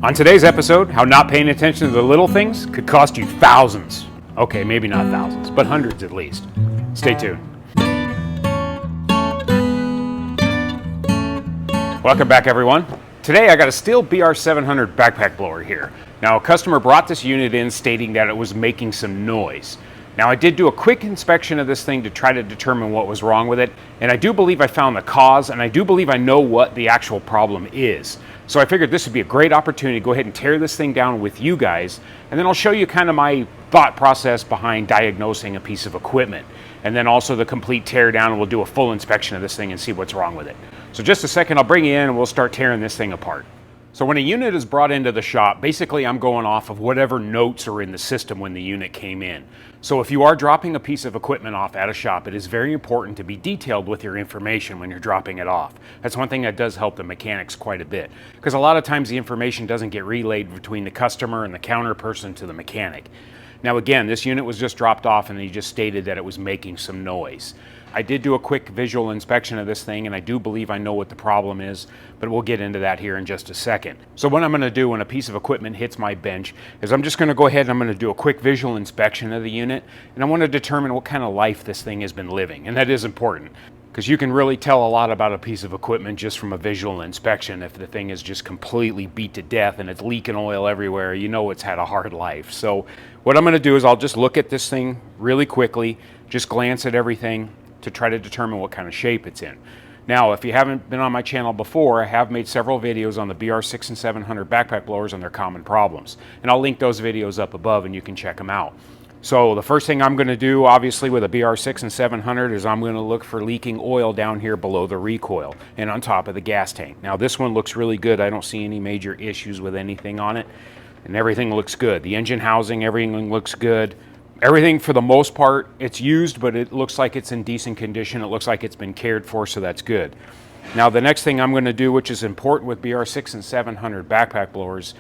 On today's episode, how not paying attention to the little things could cost you thousands. Okay, maybe not thousands, but hundreds at least. Stay tuned. Welcome back, everyone. Today I got a STIHL BR 700 backpack blower here. Now, a customer brought this unit in stating that it was making some noise. Now, I did do a quick inspection of this thing to try to determine what was wrong with it, and I do believe I found the cause, and I do believe I know what the actual problem is. So I figured this would be a great opportunity to go ahead and tear this thing down with you guys, and then I'll show you kind of my thought process behind diagnosing a piece of equipment, and then also the complete tear down, and we'll do a full inspection of this thing and see what's wrong with it. So just a second, I'll bring you in and we'll start tearing this thing apart. So when a unit is brought into the shop, basically I'm going off of whatever notes are in the system when the unit came in. So if you are dropping a piece of equipment off at a shop, it is very important to be detailed with your information when you're dropping it off. That's one thing that does help the mechanics quite a bit, because a lot of times the information doesn't get relayed between the customer and the counter person to the mechanic. Now again, this unit was just dropped off and he just stated that it was making some noise. I did do a quick visual inspection of this thing, and I do believe I know what the problem is, but we'll get into that here in just a second. So what I'm going to do when a piece of equipment hits my bench is I'm just going to go ahead and I'm going to do a quick visual inspection of the unit, and I want to determine what kind of life this thing has been living, and that is important, because you can really tell a lot about a piece of equipment just from a visual inspection. If the thing is just completely beat to death and it's leaking oil everywhere, you know it's had a hard life. So what I'm going to do is I'll just look at this thing really quickly, just glance at everything, to try to determine what kind of shape it's in. Now, if you haven't been on my channel before, I have made several videos on the BR6 and 700 backpack blowers and their common problems. And I'll link those videos up above and you can check them out. So the first thing I'm going to do, obviously, with a BR6 and 700 is I'm going to look for leaking oil down here below the recoil and on top of the gas tank. Now, this one looks really good. I don't see any major issues with anything on it, and everything looks good. The engine housing, everything looks good. Everything, for the most part, it's used, but it looks like it's in decent condition. It looks like it's been cared for, so that's good. Now, the next thing I'm going to do, which is important with BR6 and 700 backpack blowers,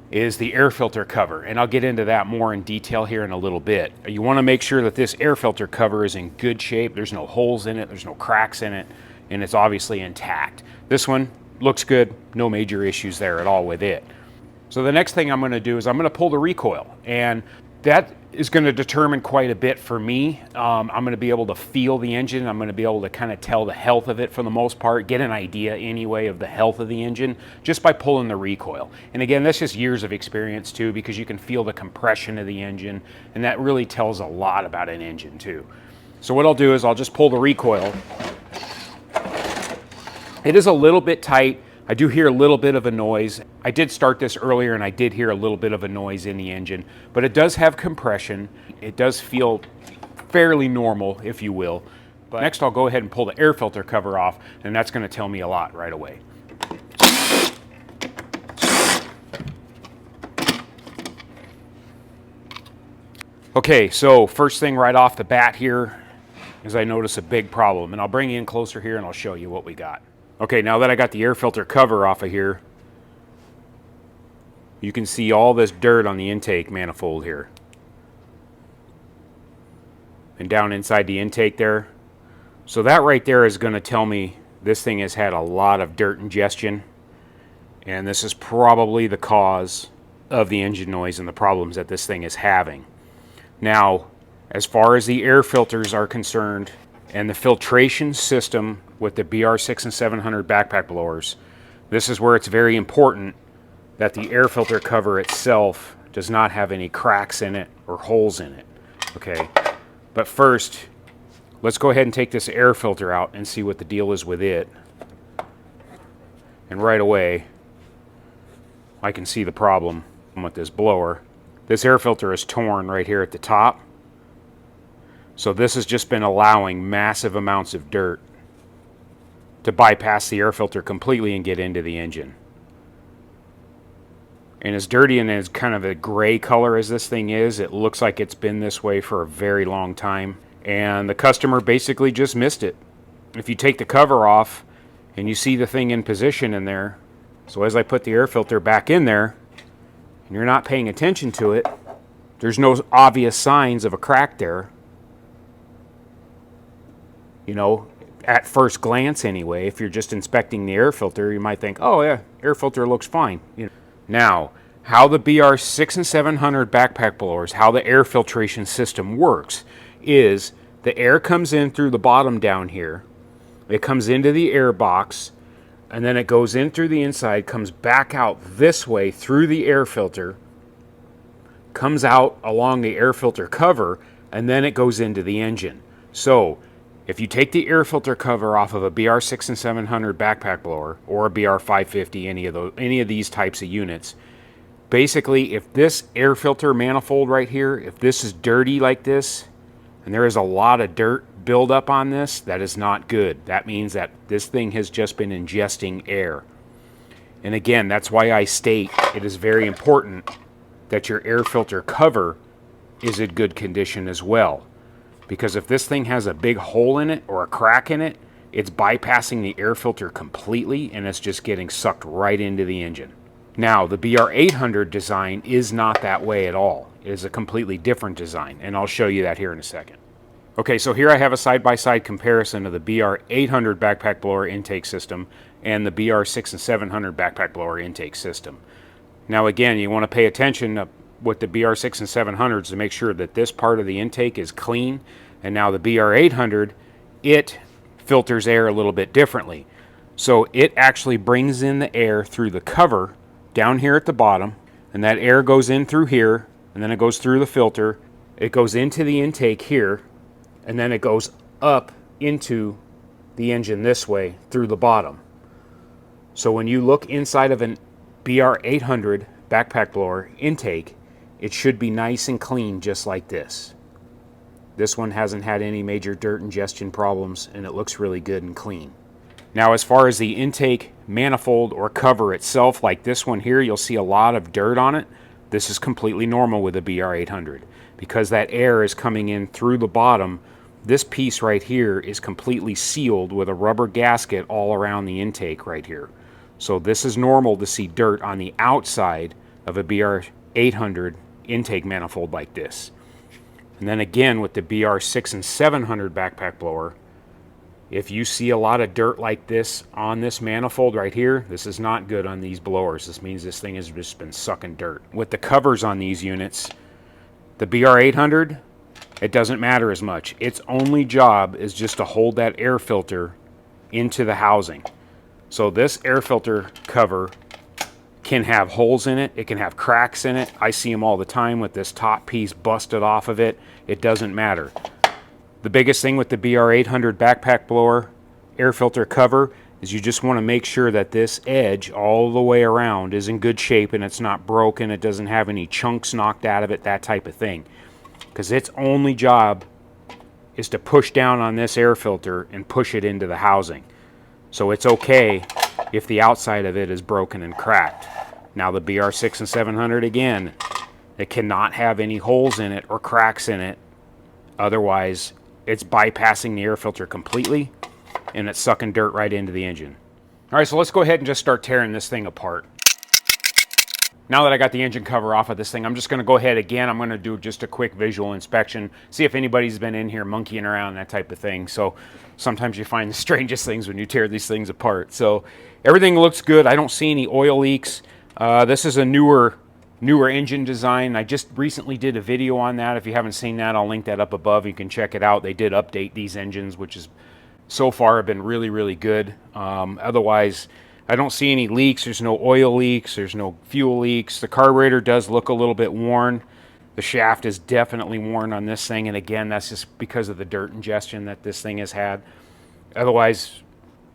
is the air filter cover, and I'll get into that more in detail here in a little bit. You want to make sure that this air filter cover is in good shape. There's no holes in it, there's no cracks in it, and it's obviously intact. This one looks good, no major issues there at all with it. So the next thing I'm going to do is I'm going to pull the recoil, and that is going to determine quite a bit for me. I'm going to be able to feel the engine. I'm going to be able to kind of tell the health of it for the most part, get an idea anyway of the health of the engine just by pulling the recoil. And again, that's just years of experience too, because you can feel the compression of the engine, and that really tells a lot about an engine too. So what I'll do is I'll just pull the recoil. It is a little bit tight. I do hear a little bit of a noise. I did start this earlier and I did hear a little bit of a noise in the engine, but it does have compression. It does feel fairly normal, if you will. But next I'll go ahead and pull the air filter cover off, and that's going to tell me a lot right away. Okay, so first thing right off the bat here is I notice a big problem, and I'll bring you in closer here and I'll show you what we got. Okay, now that I got the air filter cover off of here, you can see all this dirt on the intake manifold here. And down inside the intake there. So that right there is going to tell me this thing has had a lot of dirt ingestion. And this is probably the cause of the engine noise and the problems that this thing is having. Now, as far as the air filters are concerned, and the filtration system with the BR6 and 700 backpack blowers, this is where it's very important that the air filter cover itself does not have any cracks in it or holes in it. Okay, but first, let's go ahead and take this air filter out and see what the deal is with it. And right away, I can see the problem with this blower. This air filter is torn right here at the top. So this has just been allowing massive amounts of dirt to bypass the air filter completely and get into the engine. And as dirty and as kind of a gray color as this thing is, it looks like it's been this way for a very long time. And the customer basically just missed it. If you take the cover off and you see the thing in position in there, so as I put the air filter back in there, and you're not paying attention to it, there's no obvious signs of a crack there. You know, at first glance anyway, if you're just inspecting the air filter, you might think, oh yeah, air filter looks fine. You know, Now, how the BR6 and 700 backpack blowers, how the air filtration system works is the air comes in through the bottom down here. It comes into the air box, and then it goes in through the inside, comes back out this way through the air filter, comes out along the air filter cover, and then it goes into the engine. So if you take the air filter cover off of a BR6 and 700 backpack blower or a BR550, any of these types of units, basically if this air filter manifold right here, if this is dirty like this, and there is a lot of dirt buildup on this, that is not good. That means that this thing has just been ingesting air. And again, that's why I state it is very important that your air filter cover is in good condition as well. Because if this thing has a big hole in it or a crack in it, it's bypassing the air filter completely and it's just getting sucked right into the engine. Now, the BR800 design is not that way at all. It is a completely different design, and I'll show you that here in a second. Okay, so here I have a side-by-side comparison of the BR800 backpack blower intake system and the BR6 and 700 backpack blower intake system. Now again, you want to pay attention with the BR6 and 700s to make sure that this part of the intake is clean, and now the BR800, it filters air a little bit differently. So it actually brings in the air through the cover down here at the bottom, and that air goes in through here, and then it goes through the filter, it goes into the intake here, and then it goes up into the engine this way through the bottom. So when you look inside of an BR800 backpack blower intake, it should be nice and clean just like this. This one hasn't had any major dirt ingestion problems, and it looks really good and clean. Now, as far as the intake manifold or cover itself, like this one here, you'll see a lot of dirt on it. This is completely normal with the BR800. Because that air is coming in through the bottom, this piece right here is completely sealed with a rubber gasket all around the intake right here. So this is normal to see dirt on the outside of a BR800 intake manifold like this. And then again with the BR6 and 700 backpack blower, if you see a lot of dirt like this on this manifold right here, this is not good on these blowers. This means this thing has just been sucking dirt. With the covers on these units, the BR800, it doesn't matter as much. Its only job is just to hold that air filter into the housing. So this air filter cover can have holes in it. It can have cracks in it. I see them all the time with this top piece busted off of it. It doesn't matter. The biggest thing with the BR800 backpack blower air filter cover is you just want to make sure that this edge all the way around is in good shape and it's not broken. It doesn't have any chunks knocked out of it, that type of thing. Because its only job is to push down on this air filter and push it into the housing. So it's okay if the outside of it is broken and cracked. Now the BR6 and 700, again, it cannot have any holes in it or cracks in it. Otherwise, it's bypassing the air filter completely and it's sucking dirt right into the engine. All right, so let's go ahead and just start tearing this thing apart. Now that I got the engine cover off of this thing, I'm just going to go ahead again. I'm going to do just a quick visual inspection, see if anybody's been in here monkeying around, that type of thing. So sometimes you find the strangest things when you tear these things apart. So everything looks good. I don't see any oil leaks. This is a newer engine design. I just recently did a video on that. If you haven't seen that, I'll link that up above. You can check it out. They did update these engines, which is so far have been really, really good. Otherwise, I don't see any leaks. There's no oil leaks. There's no fuel leaks. The carburetor does look a little bit worn. The shaft is definitely worn on this thing. And again, that's just because of the dirt ingestion that this thing has had. Otherwise,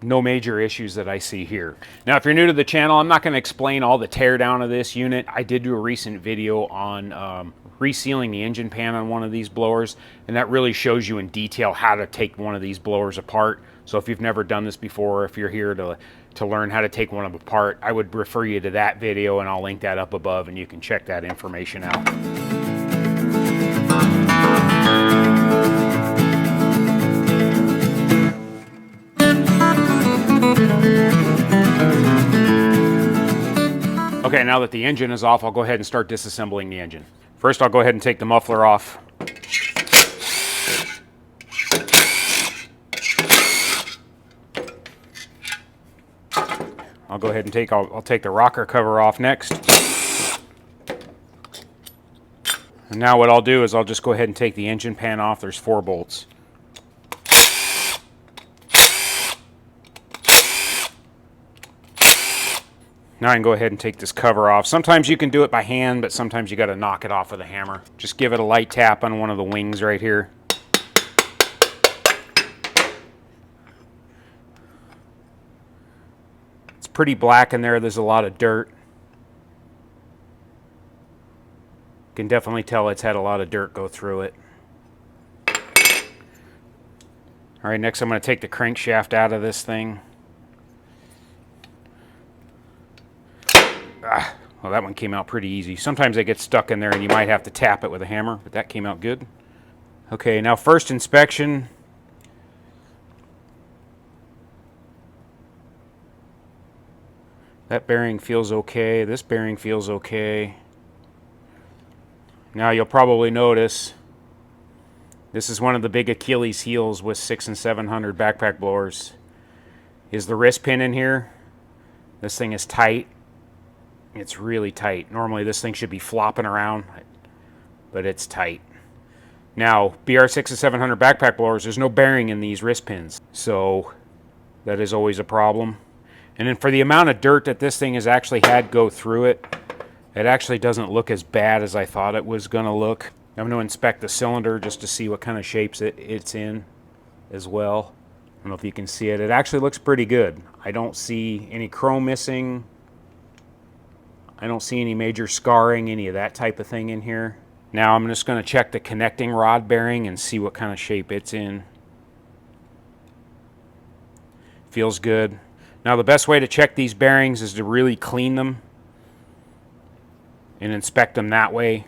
no major issues that I see here. Now, if you're new to the channel, I'm not going to explain all the teardown of this unit. I did do a recent video on resealing the engine pan on one of these blowers, and that really shows you in detail how to take one of these blowers apart. So if you've never done this before, or if you're here to learn how to take one of them apart, I would refer you to that video, and I'll link that up above, and you can check that information out. Okay, now that the engine is off, I'll go ahead and start disassembling the engine. First, I'll go ahead and take the muffler off. I'll go ahead and I'll take the rocker cover off next. And now what I'll do is I'll just go ahead and take the engine pan off. There's 4 bolts. Now I can go ahead and take this cover off. Sometimes you can do it by hand, but sometimes you got to knock it off with a hammer. Just give it a light tap on one of the wings right here. It's pretty black in there. There's a lot of dirt. You can definitely tell it's had a lot of dirt go through it. All right, next I'm going to take the crankshaft out of this thing. Well, that one came out pretty easy. Sometimes they get stuck in there and you might have to tap it with a hammer, but that came out good. Okay, now first inspection. That bearing feels okay. This bearing feels okay. Now you'll probably notice this is one of the big Achilles heels with 600 and 700 backpack blowers. Is the wrist pin in here? This thing is tight. It's really tight. Normally this thing should be flopping around, but it's tight. Now, BR6 and 700 backpack blowers, there's no bearing in these wrist pins, so that is always a problem. And then for the amount of dirt that this thing has actually had go through it, it actually doesn't look as bad as I thought it was going to look. I'm going to inspect the cylinder just to see what kind of shapes it's in as well. I don't know if you can see it. It actually looks pretty good. I don't see any chrome missing. I don't see any major scarring, any of that type of thing in here. Now I'm just going to check the connecting rod bearing and see what kind of shape it's in. Feels good. Now the best way to check these bearings is to really clean them and inspect them that way,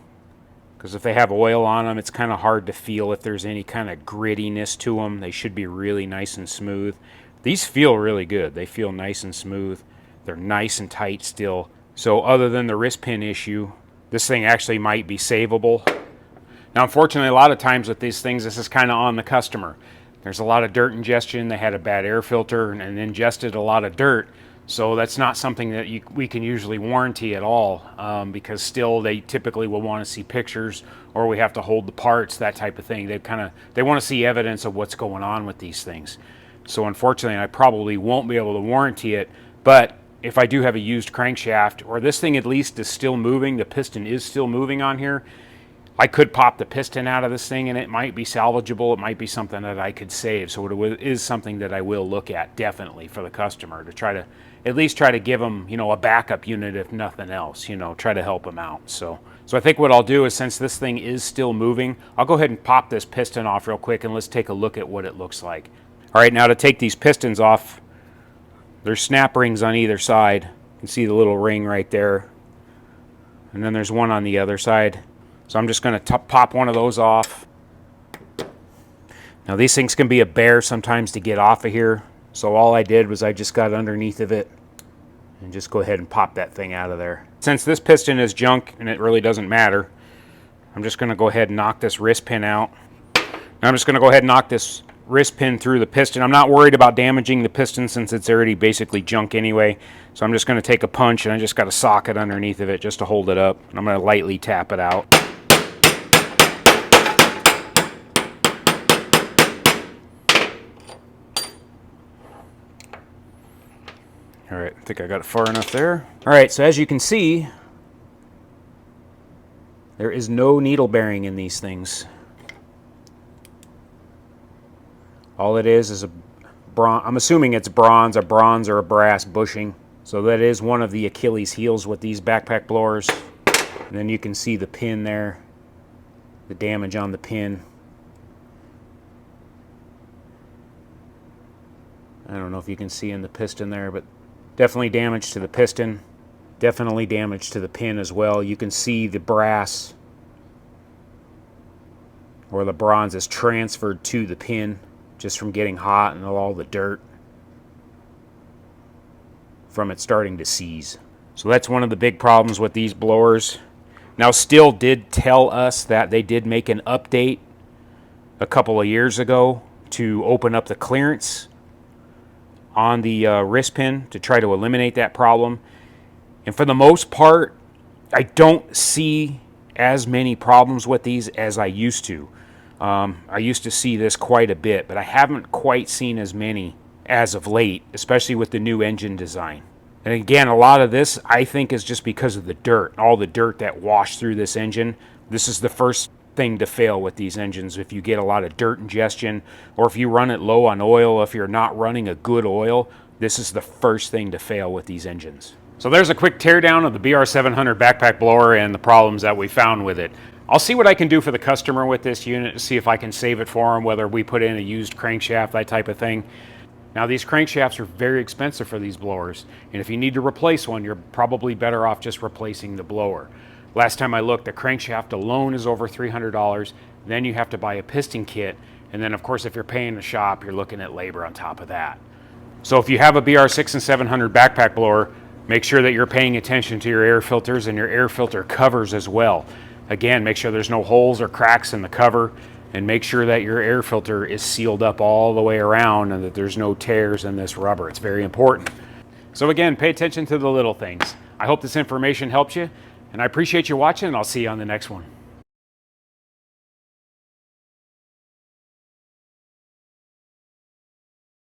because if they have oil on them, it's kind of hard to feel if there's any kind of grittiness to them. They should be really nice and smooth. These feel really good. They feel nice and smooth. They're nice and tight still. So other than the wrist pin issue, this thing actually might be savable. Now unfortunately, a lot of times with these things, this is kind of on the customer. There's a lot of dirt ingestion. They had a bad air filter and ingested a lot of dirt. So that's not something that we can usually warranty at all, because still they typically will want to see pictures, or we have to hold the parts, that type of thing. They want to see evidence of what's going on with these things. So unfortunately, I probably won't be able to warranty it, but if I do have a used crankshaft, or this thing at least is still moving, the piston is still moving on here, I could pop the piston out of this thing and it might be salvageable. It might be something that I could save. So it is something that I will look at definitely for the customer, to try to at least try to give them, you know, a backup unit if nothing else, you know, try to help them out. So I think what I'll do is, since this thing is still moving, I'll go ahead and pop this piston off real quick and let's take a look at what it looks like. All right, now to take these pistons off, there's snap rings on either side. You can see the little ring right there. And then there's one on the other side. So I'm just going to pop one of those off. Now these things can be a bear sometimes to get off of here. So all I did was I just got underneath of it and just go ahead and pop that thing out of there. Since this piston is junk and it really doesn't matter, I'm just going to go ahead and knock this wrist pin out. Now I'm just going to go ahead and knock this wrist pin through the piston. I'm not worried about damaging the piston since it's already basically junk anyway. So I'm just going to take a punch and I just got a socket underneath of it just to hold it up. And I'm going to lightly tap it out. All right, I think I got it far enough there. All right, so as you can see, there is no needle bearing in these things. All it is a bronze, I'm assuming it's bronze or a brass bushing. So that is one of the Achilles heels with these backpack blowers. And then you can see the pin there, the damage on the pin. I don't know if you can see in the piston there, but definitely damage to the piston. Definitely damage to the pin as well. You can see the brass or the bronze is transferred to the pin just from getting hot and all the dirt from it starting to seize. So that's one of the big problems with these blowers. Now STIHL did tell us that they did make an update a couple of years ago to open up the clearance on the wrist pin to try to eliminate that problem. And for the most part, I don't see as many problems with these as I used to. I used to see this quite a bit, but I haven't quite seen as many as of late, especially with the new engine design. And again, a lot of this I think is just because of the dirt, all the dirt that washed through this engine. This is the first thing to fail with these engines. If you get a lot of dirt ingestion, or if you run it low on oil, if you're not running a good oil, this is the first thing to fail with these engines. So there's a quick teardown of the BR700 backpack blower and the problems that we found with it. I'll see what I can do for the customer with this unit to see if I can save it for them, whether we put in a used crankshaft, that type of thing. Now these crankshafts are very expensive for these blowers, and if you need to replace one, you're probably better off just replacing the blower. Last time I looked, the crankshaft alone is over $300. Then you have to buy a piston kit, and then of course if you're paying the shop, you're looking at labor on top of that. So if you have a BR6 and 700 backpack blower, make sure that you're paying attention to your air filters and your air filter covers as well. Again, make sure there's no holes or cracks in the cover, and make sure that your air filter is sealed up all the way around and that there's no tears in this rubber. It's very important. So again, pay attention to the little things. I hope this information helps you, and I appreciate you watching, and I'll see you on the next one.